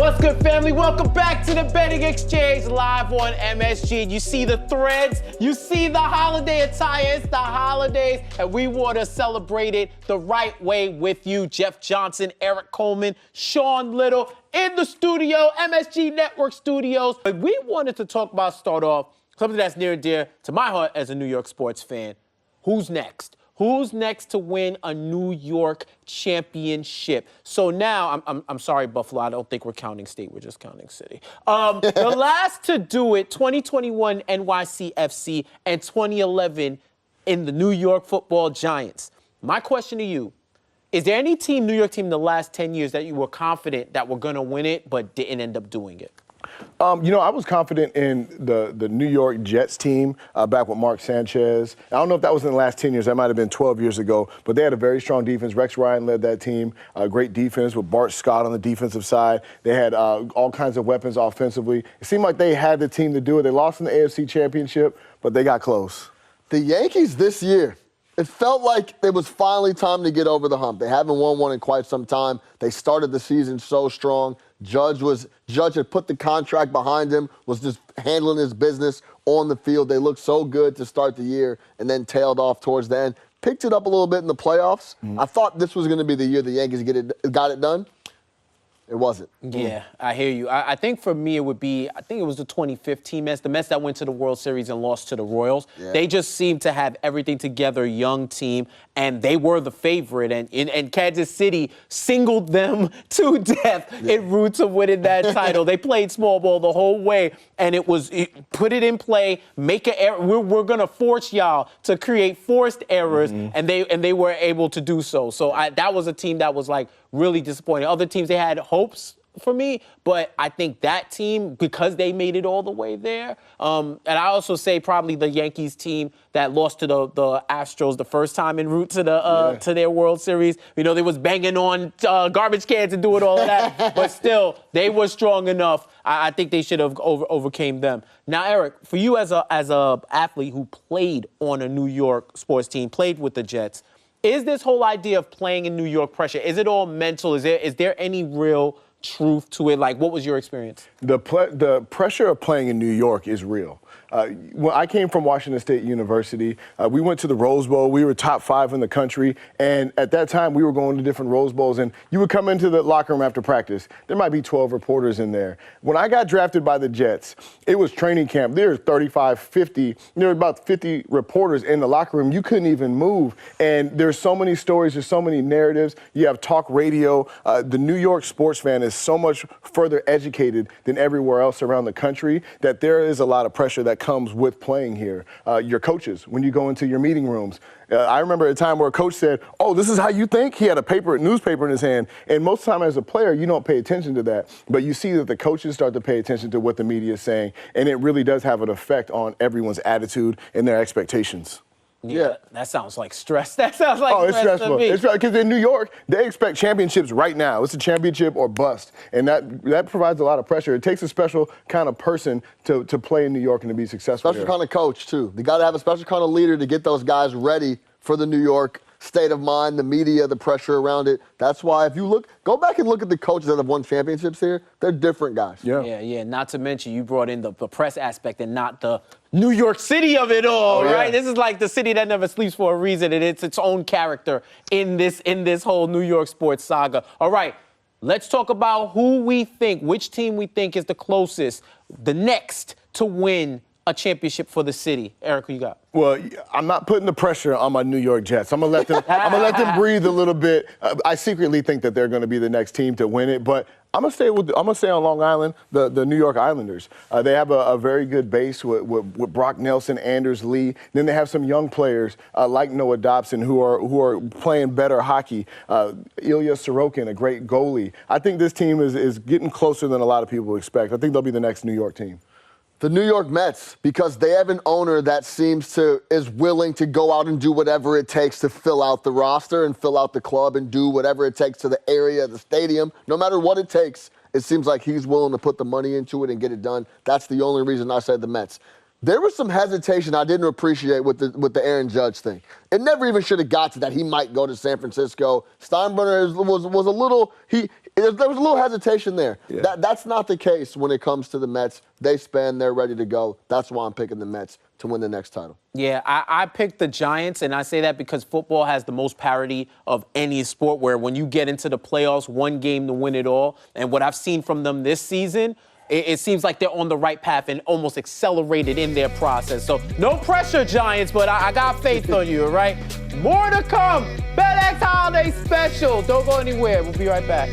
What's good, family? Welcome back to the Betting Exchange live on MSG. You see the threads, you see the holiday attire. It's the holidays, and we want to celebrate it the right way with you. Jeff Johnson, Erik Coleman, Sean Little in the studio, MSG Network Studios. But we wanted to start off something that's near and dear to my heart as a New York sports fan. Who's next? Who's next to win a New York championship? So now, I'm sorry, Buffalo, I don't think we're counting state, we're just counting city. The last to do it, 2021 NYCFC and 2011 in the New York Football Giants. My question to you, is there any New York team in the last 10 years that you were confident that were going to win it but didn't end up doing it? I was confident in the New York Jets team back with Mark Sanchez. I don't know if that was in the last 10 years. That might have been 12 years ago. But they had a very strong defense. Rex Ryan led that team. Great defense with Bart Scott on the defensive side. They had all kinds of weapons offensively. It seemed like they had the team to do it. They lost in the AFC Championship, but they got close. The Yankees this year, it felt like it was finally time to get over the hump. They haven't won one in quite some time. They started the season so strong. Judge had put the contract behind him, was just handling his business on the field. They looked so good to start the year and then tailed off towards the end. Picked it up a little bit in the playoffs. I thought this was going to be the year the Yankees got it done. It wasn't. Yeah, I hear you. I think for me it would be, I think it was the 2015 Mets, the Mets that went to the World Series and lost to the Royals. Yeah. They just seemed to have everything together, young team, and they were the favorite. And Kansas City singled them to death en route to winning that title. They played small ball the whole way, and put it in play, make an error. We're going to force y'all to create forced errors, and they were able to do so. So that was a team that was like really disappointing. Other teams, they had hopes for me, but I think that team, because they made it all the way there, and I also say probably the Yankees team that lost to the Astros the first time en route to to their World Series. You know, they was banging on garbage cans and doing all of that, but still, they were strong enough. I think they should have overcame them. Now, Erik, for you as a athlete who played on a New York sports team, played with the Jets, is this whole idea of playing in New York pressure, is it all mental? Is there any real truth to it? Like, what was your experience? The pressure of playing in New York is real. When I came from Washington State University, we went to the Rose Bowl. We were top 5 in the country. And at that time, we were going to different Rose Bowls. And you would come into the locker room after practice. There might be 12 reporters in there. When I got drafted by the Jets, it was training camp. There were 35, 50. There were about 50 reporters in the locker room. You couldn't even move. And there's so many stories. There's so many narratives. You have talk radio. The New York sports fan is so much further educated than everywhere else around the country that there is a lot of pressure that comes with playing here. Your coaches, when you go into your meeting rooms. I remember a time where a coach said, "Oh, this is how you think?" He had a newspaper in his hand. And most of the time as a player, you don't pay attention to that. But you see that the coaches start to pay attention to what the media is saying. And it really does have an effect on everyone's attitude and their expectations. Yeah, that sounds like stress. That sounds like it's stress stressful. to me. It's because in New York, they expect championships right now. It's a championship or bust, and that provides a lot of pressure. It takes a special kind of person to play in New York and to be successful. Special kind of coach too. They got to have a special kind of leader to get those guys ready for the New York state of mind, the media, the pressure around it. That's why if you go back and look at the coaches that have won championships here, they're different guys. Yeah. Not to mention you brought in the press aspect and not the New York City of it all, right? This is like the city that never sleeps for a reason, and it's its own character in this whole New York sports saga. All right, let's talk about which team we think is the closest, the next to win a championship for the city. Erik, who you got? Well, I'm not putting the pressure on my New York Jets. I'm gonna let them breathe a little bit. I secretly think that they're going to be the next team to win it, but I'm gonna stay on Long Island, the New York Islanders. They have a very good base with Brock Nelson, Anders Lee. Then they have some young players like Noah Dobson who are playing better hockey. Ilya Sorokin, a great goalie. I think this team is getting closer than a lot of people expect. I think they'll be the next New York team. The New York Mets, because they have an owner that is willing to go out and do whatever it takes to fill out the roster and fill out the club and do whatever it takes to the area, the stadium. No matter what it takes, it seems like he's willing to put the money into it and get it done. That's the only reason I said the Mets. There was some hesitation I didn't appreciate with the Aaron Judge thing. It never even should have got to that. He might go to San Francisco. Steinbrenner was a little there was a little hesitation there. Yeah. That's not the case when it comes to the Mets. They spend, they're ready to go. That's why I'm picking the Mets to win the next title. Yeah, I picked the Giants, and I say that because football has the most parity of any sport where when you get into the playoffs, one game to win it all. And what I've seen from them this season, it seems like they're on the right path and almost accelerated in their process. So no pressure, Giants, but I got faith on you, all right? More to come. FedEx Holiday Special. Don't go anywhere. We'll be right back.